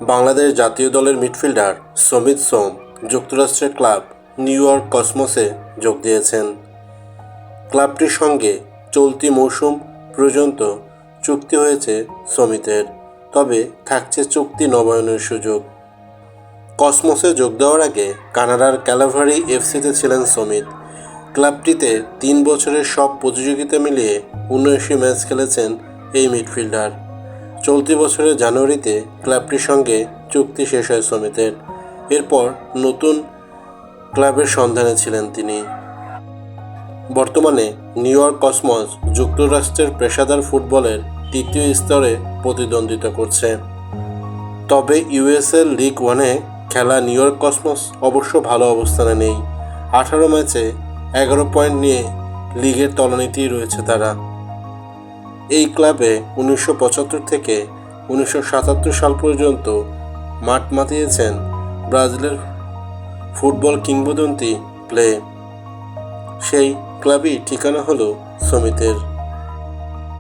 বাংলাদেশ জাতীয় দলের মিডফিল্ডার সমিত সোম যুক্তরাষ্ট্রের ক্লাব নিউ ইয়র্ক কসমসে যোগ দিয়েছেন। ক্লাবটির সঙ্গে চলতি মৌসুম পর্যন্ত চুক্তি হয়েছে সমিতের, তবে থাকছে চুক্তি নবায়নের সুযোগ। কসমসে যোগ দেওয়ার আগে কানাডার ক্যালাভারি এফসিতে ছিলেন সমিত। ক্লাবটিতে 3 বছরের সব প্রতিযোগিতা মিলিয়ে 79 ম্যাচ খেলেছেন এই মিডফিল্ডার। চলতি বছরের জানুয়ারিতে ক্লাবটির সঙ্গে চুক্তি শেষ হয় সমিতের। এরপর নতুন ক্লাবের সন্ধানে ছিলেন তিনি। বর্তমানে নিউ ইয়র্ক কসমস যুক্তরাষ্ট্রের পেশাদার ফুটবলের 3য় স্তরে প্রতিদ্বন্দ্বিতা করছে। তবে ইউএসএল লিগ 1-এ খেলা নিউ ইয়র্ক কসমস অবশ্য ভালো অবস্থানে নেই। 18 ম্যাচে 11 পয়েন্ট নিয়ে লিগের তলানিতেই রয়েছে তারা। এই ক্লাবে 1975 থেকে 1977 সাল পর্যন্ত মাঠ মাতিয়েছেন ব্রাজিলের ফুটবল কিংবদন্তি পেলে। সেই ক্লাবই ঠিকানা হলো সমিতের।